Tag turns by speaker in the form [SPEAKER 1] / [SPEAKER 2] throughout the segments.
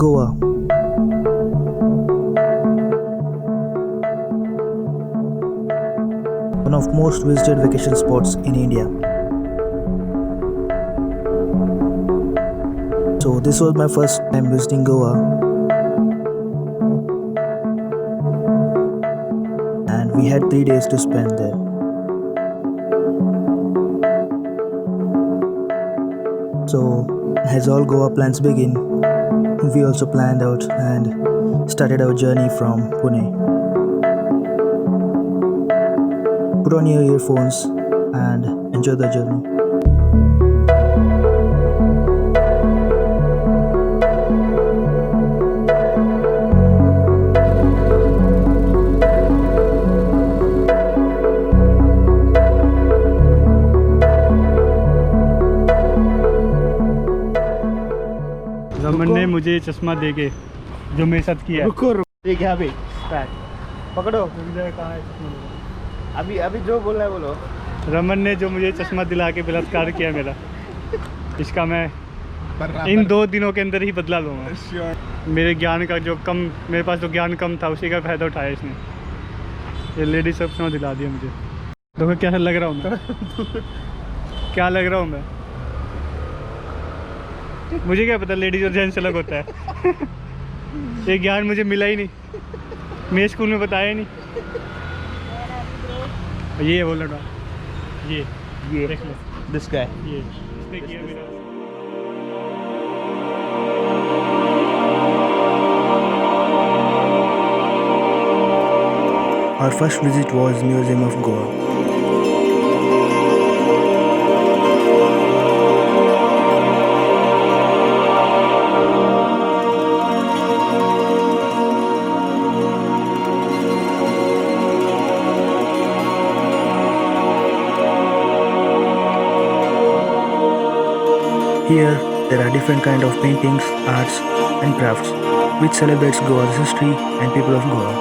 [SPEAKER 1] Goa. One of most visited vacation spots in India. So this was my first time visiting Goa, and we had 3 days to spend there. So as all Goa plans begin, we also planned out and started our journey from Pune. Put on your earphones and enjoy the journey.
[SPEAKER 2] Raman ने मुझे चश्मा दे के जो मेरे साथ किया।
[SPEAKER 3] रुको ये क्या अभी पकड़ो
[SPEAKER 2] कहाँ है चश्मा?
[SPEAKER 3] अभी अभी जो बोल रहा है बोलो।
[SPEAKER 2] रमन ने जो मुझे चश्मा दिला के बलात्कार किया मेरा, इसका मैं इन 2 दिनों के अंदर ही बदला लूँगा। मेरे ज्ञान का जो कम, मेरे पास जो ज्ञान कम था उसी का फ़ायदा उठाया इसने। ये लेडीज चश्मा दिला दिया मुझे। देखो कैसा लग रहा हूँ मैं, क्या लग रहा हूँ मैं। मुझे क्या पता लेडीज और जेंट्स अलग होता है। ये ज्ञान मुझे मिला ही नहीं, मेरे स्कूल में बताया ही नहीं। ये वो लड़का, ये देख लो,
[SPEAKER 3] दिस गाय
[SPEAKER 2] ये इसने किया मेरा।
[SPEAKER 1] Our first visit was Museum of Goa. Here, there are different kind of paintings, arts and crafts, which celebrates Goa's history and people of Goa.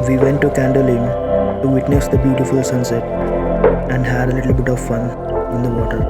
[SPEAKER 1] we went to Candle Inn to witness the beautiful sunset and had a little bit of fun in the water.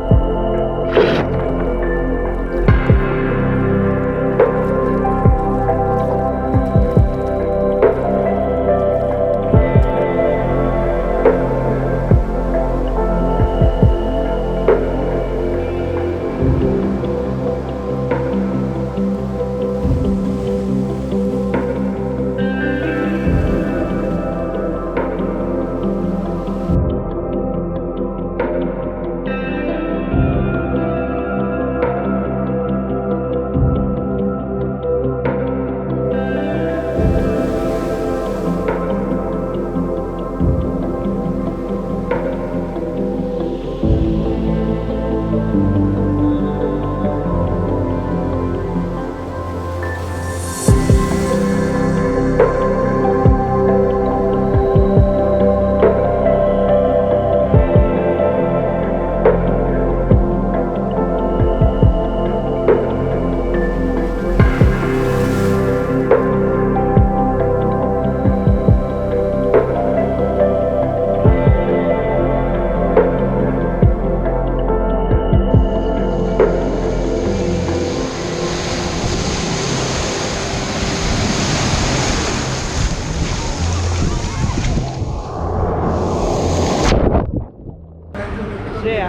[SPEAKER 3] Shreya.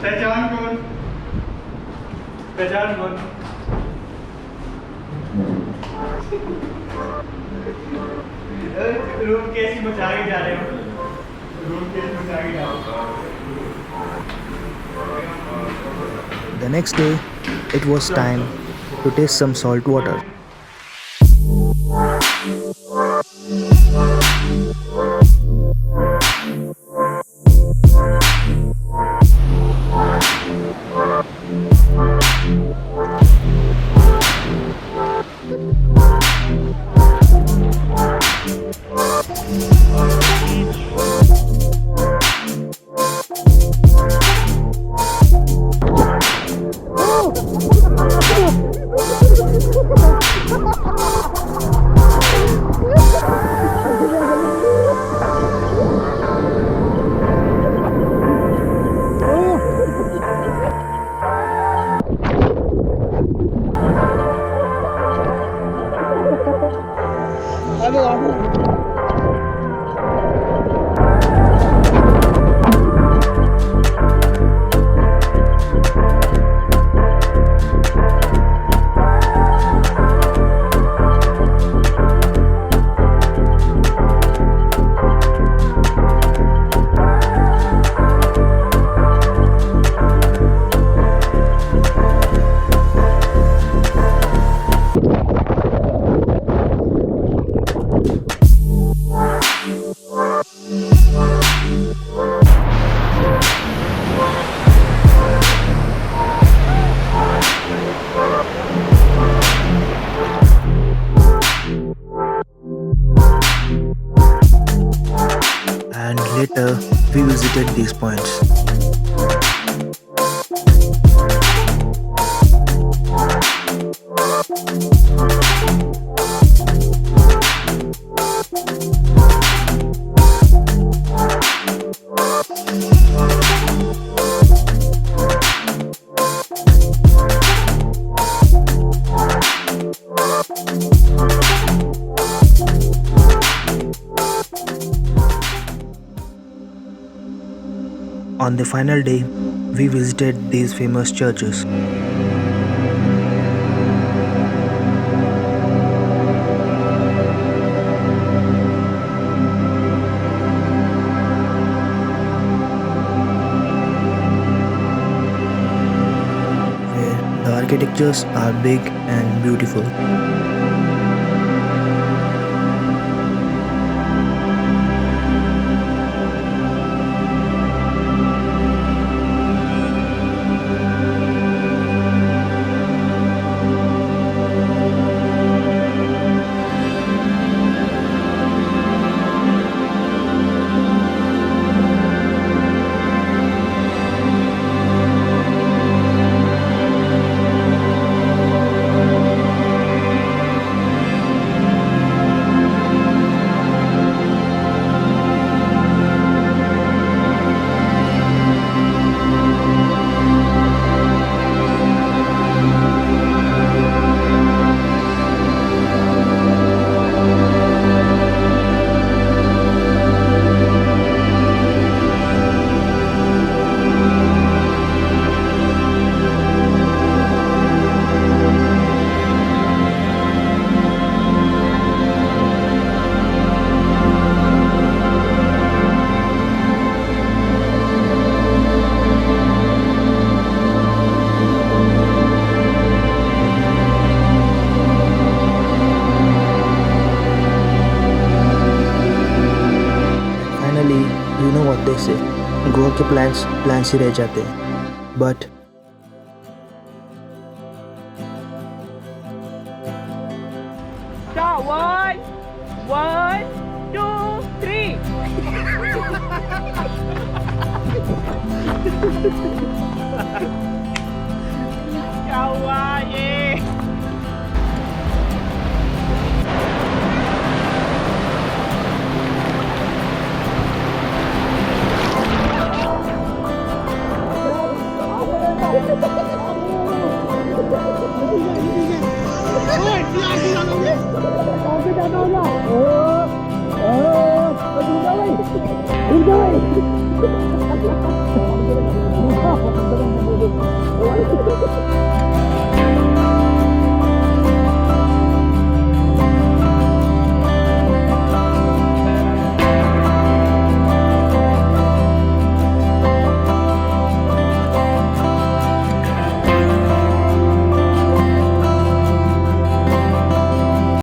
[SPEAKER 2] पहचान कौन पहचान कौन room कैसी बचा के जा रहे हो रूम कैसी बचा के जा रहे हो
[SPEAKER 1] The next day, it was time to taste some salt water. And later we visited these points. On the final day, we visited these famous churches. Where the architectures are big and beautiful. जाने से गोवा के plans ही रह जाते हैं. But
[SPEAKER 3] So, 1, 2, 3. Kawaii.
[SPEAKER 4] Oh,